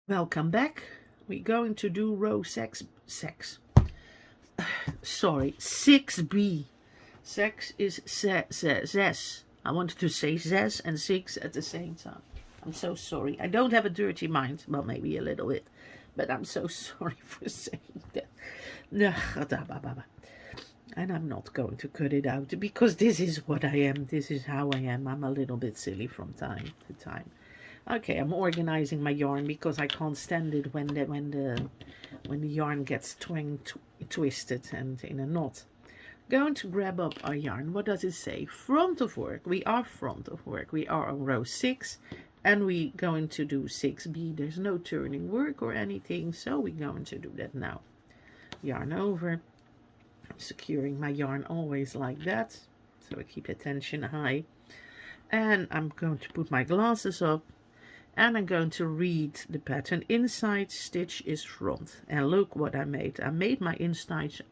Welcome back. We're going to do row 6B. Sex is zes. I wanted to say zes and six at the same time. I'm so sorry. I don't have a dirty mind. Well, maybe a little bit. But I'm so sorry for saying that. And I'm not going to cut it out because this is what I am. This is how I am. I'm a little bit silly from time to time. Okay, I'm organizing my yarn because I can't stand it when the yarn gets twisted and in a knot. Going to grab up our yarn. What does it say? Front of work. We are front of work. We are on row 6 and we're going to do 6B. There's no turning work or anything, so we're going to do that now. Yarn over. I'm securing my yarn always like that, so I keep the tension high. And I'm going to put my glasses up. And I'm going to read the pattern. Inside stitch is front. And look what I made. I made my inside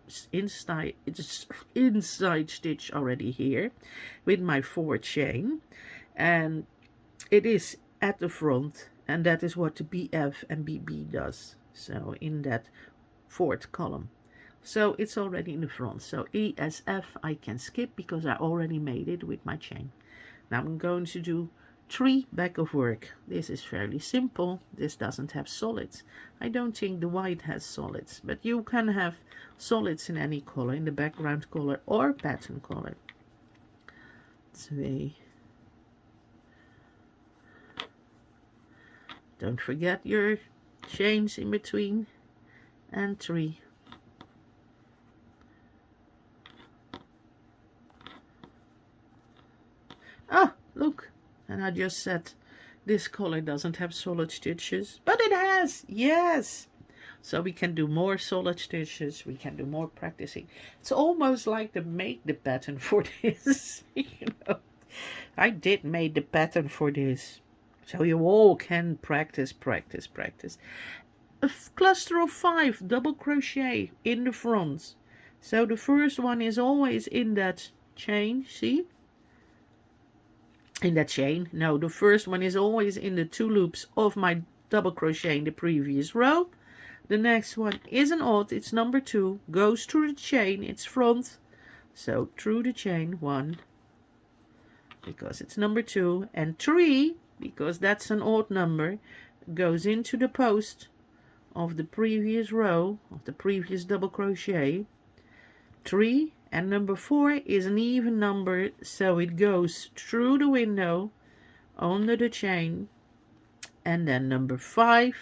stitch already here with my 4 chain. And it is at the front. And that is what the BF and BB does. So in that 4th column. So it's already in the front. So ESF I can skip because I already made it with my chain. Now I'm going to do 3 back of work. This is fairly simple. This doesn't have solids. I don't think the white has solids, but you can have solids in any color, in the background color or pattern color. 2. Don't forget your chains in between. And 3. Ah, look. And I just said this color doesn't have solid stitches, but it has, yes. So we can do more solid stitches, we can do more practicing. It's almost like to make the pattern for this, I did make the pattern for this. So you all can practice. A cluster of 5 double crochet in the front. So the first one is always in that chain, see? In that chain. No, the first one is always in the 2 loops of my double crochet in the previous row. The next one isn't odd, it's number 2, goes through the chain, it's front. So through the chain, 1, because it's number 2, and 3, because that's an odd number, goes into the post of the previous row, of the previous double crochet. 3. And number 4 is an even number, so it goes through the window, under the chain. And then number 5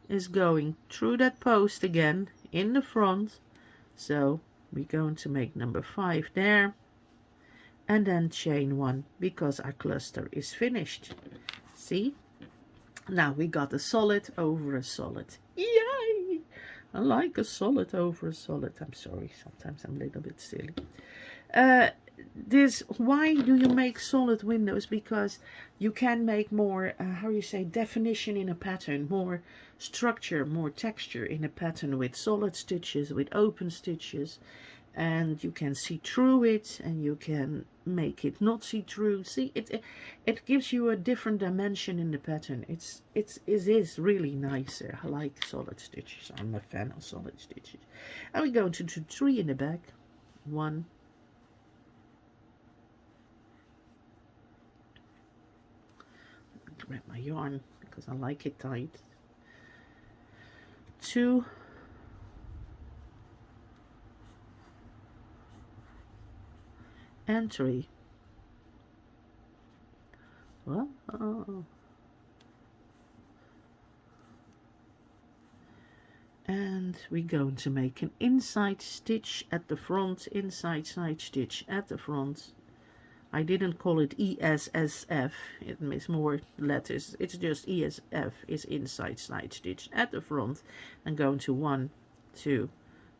is going through that post again, in the front. So we're going to make number 5 there. And then chain 1, because our cluster is finished. See? Now we got a solid over a solid. Yay! I like a solid over a solid. I'm sorry, sometimes I'm a little bit silly. Why do you make solid windows? Because you can make more, definition in a pattern, more structure, more texture in a pattern with solid stitches, with open stitches. And you can see through it, and you can make it not see through. See, it gives you a different dimension in the pattern. It is really nicer. I like solid stitches. I'm a fan of solid stitches. And we're going to do 3 in the back. 1. Grab my yarn because I like it tight. 2. And 3. Well, and we're going to make an inside stitch at the front, inside side stitch at the front. I didn't call it ESSF, it makes more letters. It's just ESF is inside side stitch at the front. I'm going to 1, 2,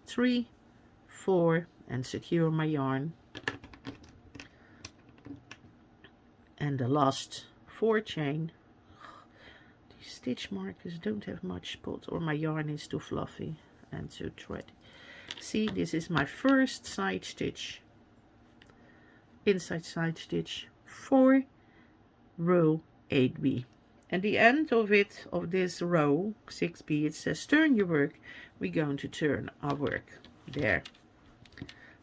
3, 4 and secure my yarn. And the last 4 chain. These stitch markers don't have much spot, or my yarn is too fluffy and too thready. See, this is my first side stitch, inside side stitch for row 8B. At the end of it, of this row 6B, it says turn your work. We're going to turn our work there.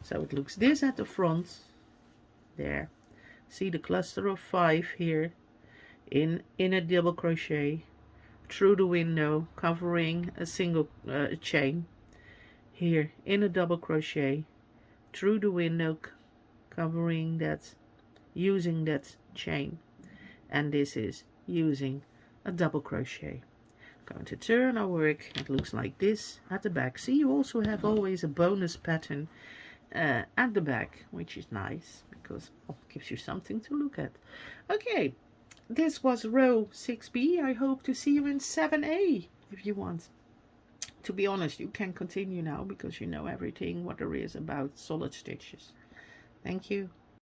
So it looks this at the front there. See the cluster of 5 here in a double crochet through the window, covering a single chain here in a double crochet through the window, covering that, using that chain, and this is using a double crochet. Going to turn our work. It looks like this at the back. See, you also have always a bonus pattern at the back, which is nice because it gives you something to look at. Okay, this was row 6B. I hope to see you in 7A if you want. To be honest, you can continue now because you know everything what there is about solid stitches. Thank you.